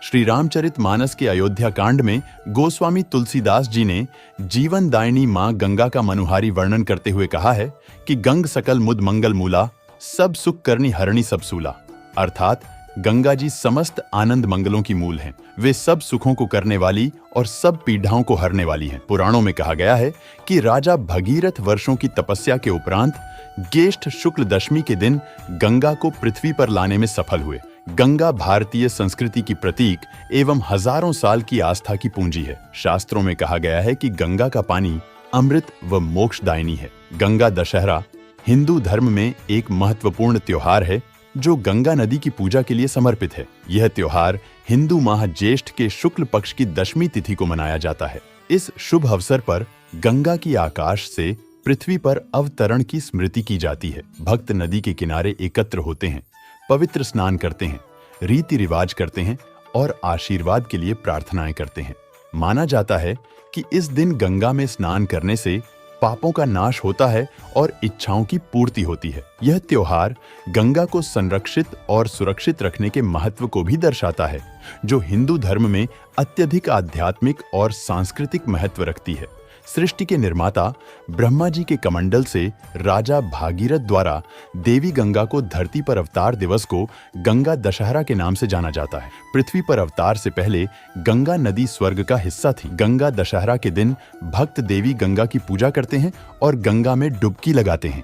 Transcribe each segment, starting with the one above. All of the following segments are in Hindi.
श्री रामचरितमानस के अयोध्या कांड में गोस्वामी तुलसीदास जी ने जीवन दायिनी मां गंगा का मनुहारी वर्णन करते हुए कहा है कि गंग सकल मुद मंगल मूला, सब सुख करनी हरणी सब सूला। अर्थात गंगा जी समस्त आनंद मंगलों की मूल हैं। वे सब सुखों को करने वाली और सब पीड़ाओं को हरने वाली हैं। पुराणों में कहा गया है कि राजा भगीरथ वर्षों की तपस्या के उपरांत ज्येष्ठ शुक्ल दशमी के दिन गंगा को पृथ्वी पर लाने में सफल हुए। गंगा भारतीय संस्कृति की प्रतीक एवं हजारों साल की आस्था की पूंजी है। शास्त्रों में कहा गया है कि गंगा का पानी अमृत व मोक्षदायिनी है। गंगा दशहरा हिंदू धर्म में एक महत्वपूर्ण त्योहार है जो गंगा नदी की पूजा के लिए समर्पित है। यह त्योहार हिंदू माह ज्येष्ठ के शुक्ल पक्ष की दशमी तिथि को मनाया जाता है। इस शुभ अवसर पर गंगा की आकाश से पृथ्वी पर अवतरण की स्मृति की जाती है। भक्त नदी के किनारे एकत्र होते हैं, पवित्र स्नान करते हैं, रीति रिवाज करते हैं और आशीर्वाद के लिए प्रार्थनाएं करते हैं। माना जाता है कि इस दिन गंगा में स्नान करने से पापों का नाश होता है और इच्छाओं की पूर्ति होती है। यह त्योहार गंगा को संरक्षित और सुरक्षित रखने के महत्व को भी दर्शाता है, जो हिंदू धर्म में अत्यधिक आध्यात्मिक और सांस्कृतिक महत्व रखती है। सृष्टि के निर्माता ब्रह्मा जी के कमंडल से राजा भागीरथ द्वारा देवी गंगा को धरती पर अवतार दिवस को गंगा दशहरा के नाम से जाना जाता है। पृथ्वी पर अवतार से पहले गंगा नदी स्वर्ग का हिस्सा थी। गंगा दशहरा के दिन भक्त देवी गंगा की पूजा करते हैं और गंगा में डुबकी लगाते हैं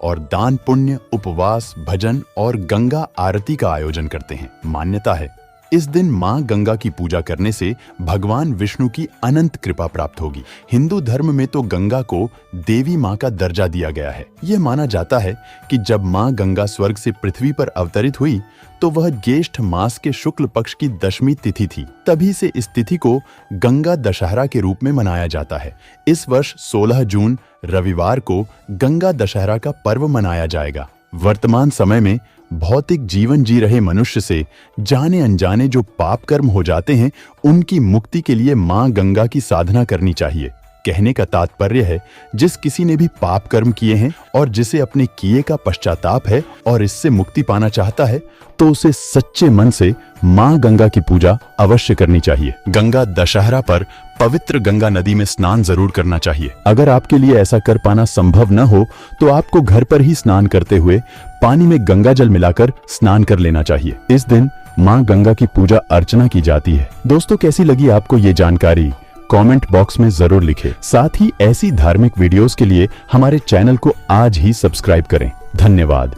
और दान पुण्य, उपवास, भजन और गंगा आरती का आयोजन करते हैं। मान्यता है इस दिन मां गंगा की पूजा करने से भगवान विष्णु की अनंत कृपा प्राप्त होगी। हिंदू धर्म में तो गंगा को देवी मां का दर्जा दिया गया है। यह माना जाता है कि जब मां गंगा स्वर्ग से पृथ्वी पर अवतरित हुई तो वह ज्येष्ठ मास के शुक्ल पक्ष की दशमी तिथि थी। तभी से इस तिथि को गंगा दशहरा के रूप में मनाया जाता है। इस वर्ष 16 जून रविवार को गंगा दशहरा का पर्व मनाया जाएगा। वर्तमान समय में भौतिक जीवन जी रहे मनुष्य से जाने अनजाने जो पाप कर्म हो जाते हैं, उनकी मुक्ति के लिए मां गंगा की साधना करनी चाहिए। कहने का तात्पर्य है, जिस किसी ने भी पाप कर्म किए हैं और जिसे अपने किए का पश्चाताप है और इससे मुक्ति पाना चाहता है, तो उसे सच्चे मन से मां गंगा की पूजा अवश्य करनी चाहिए। गंगा दशहरा पर पवित्र गंगा नदी में स्नान जरूर करना चाहिए। अगर आपके लिए ऐसा कर पाना संभव न हो तो आपको घर पर ही स्नान करते हुए पानी में गंगा जल मिलाकर स्नान कर लेना चाहिए। इस दिन मां गंगा की पूजा अर्चना की जाती है। दोस्तों, कैसी लगी आपको ये जानकारी? कमेंट बॉक्स में जरूर लिखें। साथ ही ऐसी धार्मिक वीडियोस के लिए हमारे चैनल को आज ही सब्सक्राइब करें। धन्यवाद।